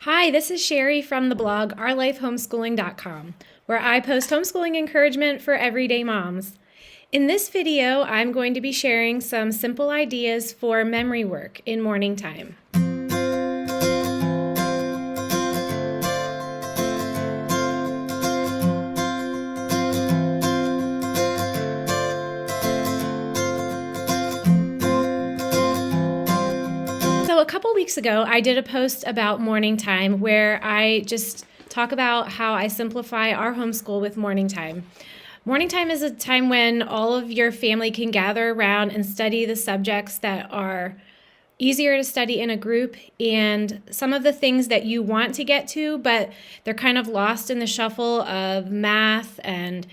Hi, this is Sherry from the blog OurLifeHomeschooling.com, where I post homeschooling encouragement for everyday moms. In this video, I'm going to be sharing some simple ideas for memory work in morning time. So a couple weeks ago, I did a post about morning time where I just talk about how I simplify our homeschool with morning time. Morning time is a time when all of your family can gather around and study the subjects that are easier to study in a group and some of the things that you want to get to, but they're kind of lost in the shuffle of math and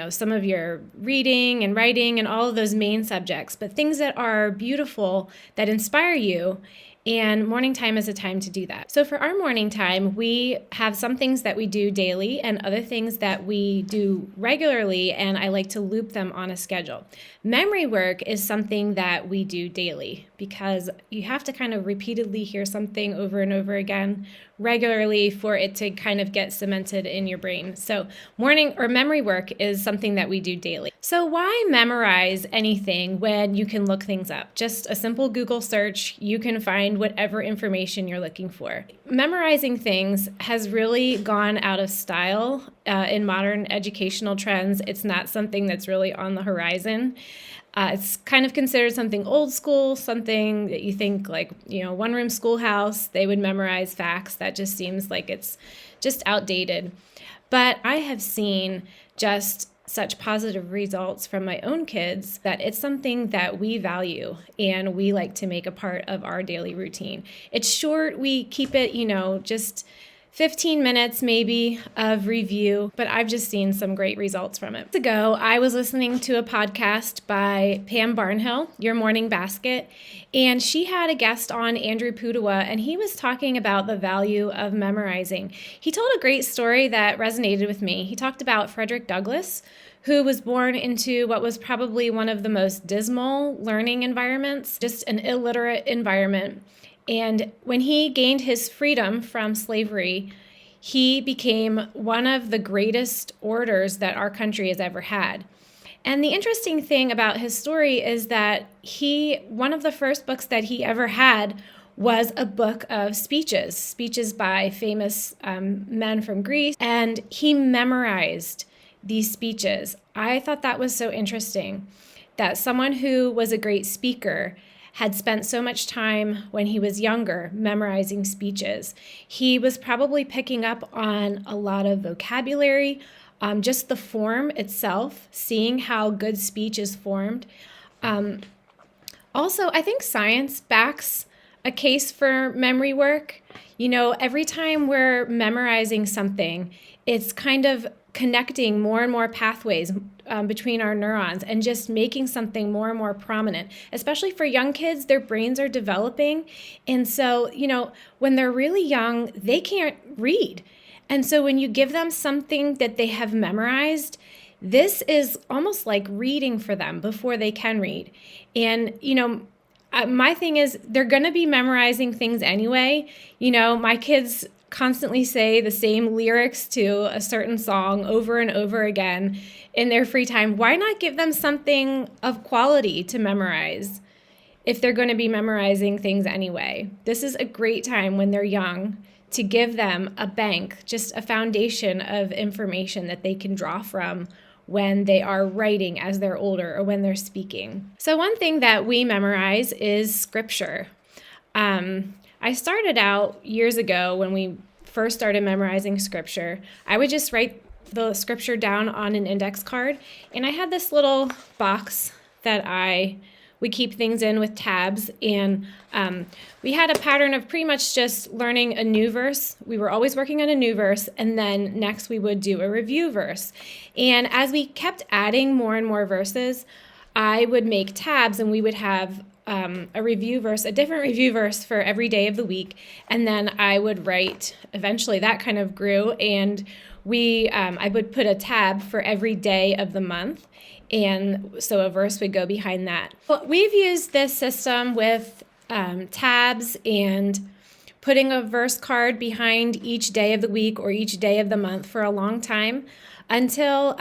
some of your reading and writing and all of those main subjects, but things that are beautiful, that inspire you. And morning time is a time to do that. So for our morning time, we have some things that we do daily and other things that we do regularly, and I like to loop them on a schedule. Memory work is something that we do daily because you have to kind of repeatedly hear something over and over again regularly for it to kind of get cemented in your brain. So morning or memory work is something that we do daily. So why memorize anything when you can look things up? Just a simple Google search, you can find whatever information you're looking for. Memorizing things has really gone out of style in modern educational trends. It's not something that's really on the horizon. It's kind of considered something old school, something that you think like, one-room schoolhouse, they would memorize facts. That just seems like it's just outdated. But I have seen just such positive results from my own kids that it's something that we value and we like to make a part of our daily routine. It's short. We keep it, just 15 minutes maybe of review, but I've just seen some great results from it. Months ago, I was listening to a podcast by Pam Barnhill, Your Morning Basket, and she had a guest on, Andrew Pudewa, and he was talking about the value of memorizing. He told a great story that resonated with me. He talked about Frederick Douglass, who was born into what was probably one of the most dismal learning environments, just an illiterate environment. And when he gained his freedom from slavery, he became one of the greatest orators that our country has ever had. And the interesting thing about his story is that one of the first books that he ever had was a book of speeches by famous men from Greece, and he memorized these speeches. I thought that was so interesting, that someone who was a great speaker had spent so much time when he was younger memorizing speeches. He was probably picking up on a lot of vocabulary, just the form itself, seeing how good speech is formed. Also, I think science backs a case for memory work. Every time we're memorizing something, it's kind of connecting more and more pathways between our neurons and just making something more and more prominent. Especially for young kids, their brains are developing. And so, when they're really young, they can't read. And so when you give them something that they have memorized, this is almost like reading for them before they can read. And, my thing is they're going to be memorizing things anyway. My kids constantly say the same lyrics to a certain song over and over again in their free time. Why not give them something of quality to memorize if they're going to be memorizing things anyway? This is a great time when they're young to give them a bank, just a foundation of information that they can draw from when they are writing as they're older or when they're speaking. So one thing that we memorize is scripture. I started out years ago when we first started memorizing scripture. I would just write the scripture down on an index card, and I had this little box that I would keep things in with tabs, and we had a pattern of pretty much just learning a new verse. We were always working on a new verse, and then next we would do a review verse. And as we kept adding more and more verses, I would make tabs, and we would have a review verse, a different review verse for every day of the week. And then I would write, eventually that kind of grew, and I would put a tab for every day of the month. And so a verse would go behind that. Well, we've used this system with tabs and putting a verse card behind each day of the week or each day of the month for a long time until,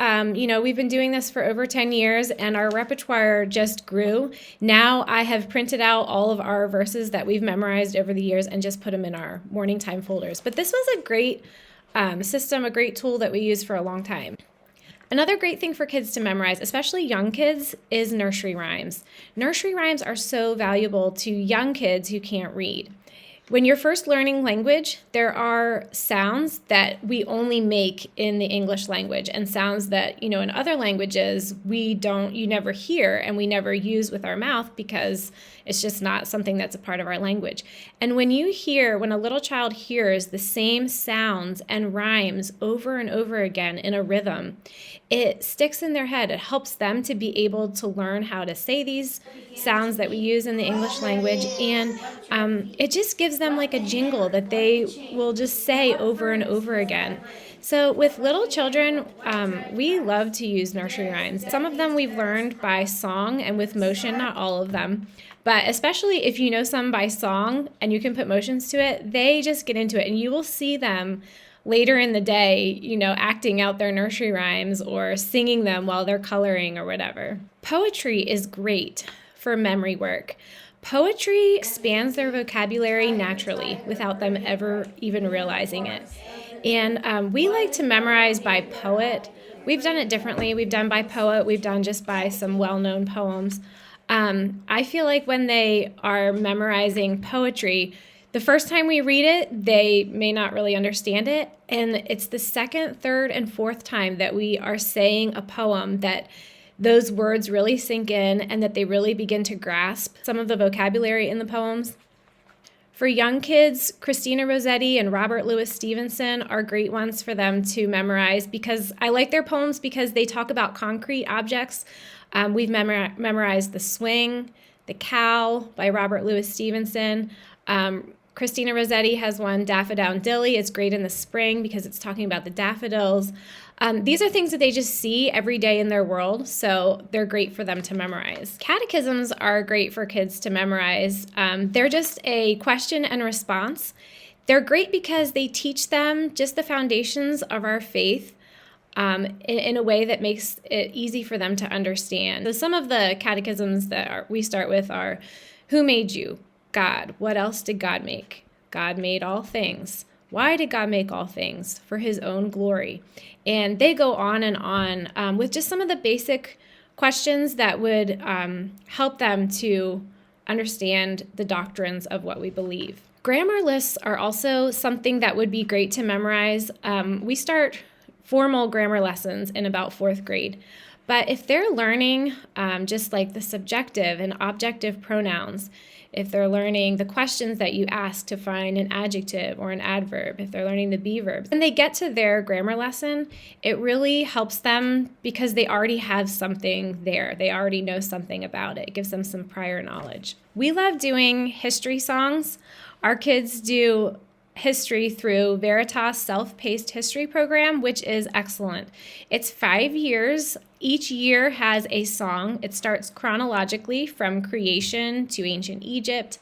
we've been doing this for over 10 years and our repertoire just grew. Now I have printed out all of our verses that we've memorized over the years and just put them in our morning time folders. But this was a great system, a great tool that we used for a long time. Another great thing for kids to memorize, especially young kids, is nursery rhymes. Nursery rhymes are so valuable to young kids who can't read. When you're first learning language, there are sounds that we only make in the English language and sounds that, in other languages you never hear and we never use with our mouth because it's just not something that's a part of our language. And when a little child hears the same sounds and rhymes over and over again in a rhythm, it sticks in their head. It helps them to be able to learn how to say these sounds that we use in the English language, and it just gives them like a jingle that they will just say over and over again. So with little children, we love to use nursery rhymes. Some of them we've learned by song and with motion, not all of them. But especially if you know some by song and you can put motions to it, they just get into it, and you will see them later in the day, acting out their nursery rhymes or singing them while they're coloring or whatever. Poetry is great for memory work. Poetry expands their vocabulary naturally without them ever even realizing it. And we like to memorize by poet. We've done it differently. We've done by poet. We've done just by some well-known poems. I feel like when they are memorizing poetry, the first time we read it, they may not really understand it. And it's the second, third, and fourth time that we are saying a poem that those words really sink in and that they really begin to grasp some of the vocabulary in the poems. For young kids, Christina Rossetti and Robert Louis Stevenson are great ones for them to memorize because I like their poems because they talk about concrete objects. We've memorized The Swing, The Cow by Robert Louis Stevenson. Christina Rossetti has one, Daffodilly. It's great in the spring because it's talking about the daffodils. These are things that they just see every day in their world, so they're great for them to memorize. Catechisms are great for kids to memorize. They're just a question and response. They're great because they teach them just the foundations of our faith in a way that makes it easy for them to understand. So some of the catechisms that we start with are, who made you? God. What else did God make? God made all things. Why did God make all things? For his own glory. And they go on and on with just some of the basic questions that would help them to understand the doctrines of what we believe. Grammar lists are also something that would be great to memorize. We start formal grammar lessons in about 4th grade. But if they're learning just like the subjective and objective pronouns, if they're learning the questions that you ask to find an adjective or an adverb, if they're learning the be verbs, when they get to their grammar lesson, it really helps them because they already have something there. They already know something about it. It gives them some prior knowledge. We love doing history songs. Our kids do history through Veritas self-paced history program, which is excellent. It's 5 years. Each year has a song. It starts chronologically from creation to ancient Egypt,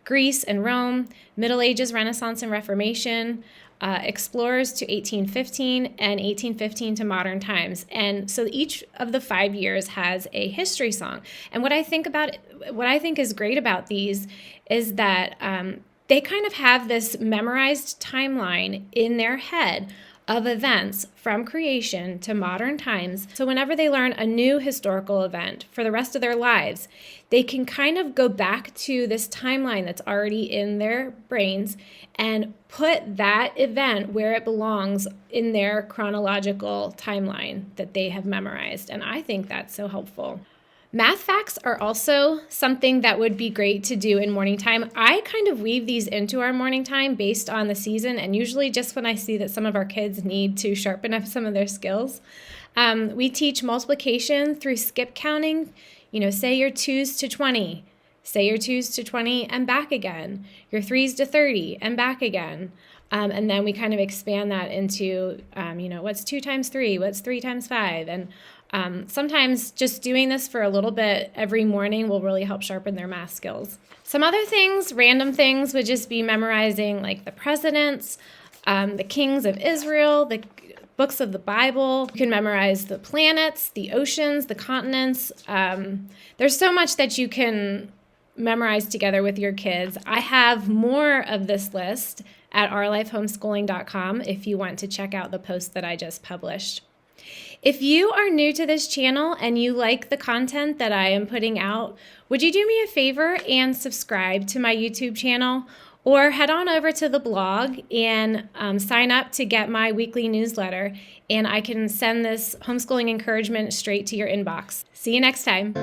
Greece and Rome, Middle Ages, Renaissance and Reformation, explorers to 1815, and 1815 to modern times. And so each of the 5 years has a history song. And what I think is great about these is that they kind of have this memorized timeline in their head of events from creation to modern times. So whenever they learn a new historical event for the rest of their lives, they can kind of go back to this timeline that's already in their brains and put that event where it belongs in their chronological timeline that they have memorized. And I think that's so helpful. Math facts are also something that would be great to do in morning time. I kind of weave these into our morning time based on the season and usually just when I see that some of our kids need to sharpen up some of their skills. We teach multiplication through skip counting. Say your 2's to 20. Say your 2's to 20 and back again. Your 3's to 30 and back again. And then we kind of expand that into, what's 2 times 3? What's 3 times 5? And Sometimes just doing this for a little bit every morning will really help sharpen their math skills. Some other things, random things, would just be memorizing like the presidents, the kings of Israel, the books of the Bible. You can memorize the planets, the oceans, the continents. There's so much that you can memorize together with your kids. I have more of this list at OurLifeHomeschooling.com if you want to check out the post that I just published. If you are new to this channel and you like the content that I am putting out, would you do me a favor and subscribe to my YouTube channel? Or head on over to the blog and sign up to get my weekly newsletter, and I can send this homeschooling encouragement straight to your inbox. See you next time.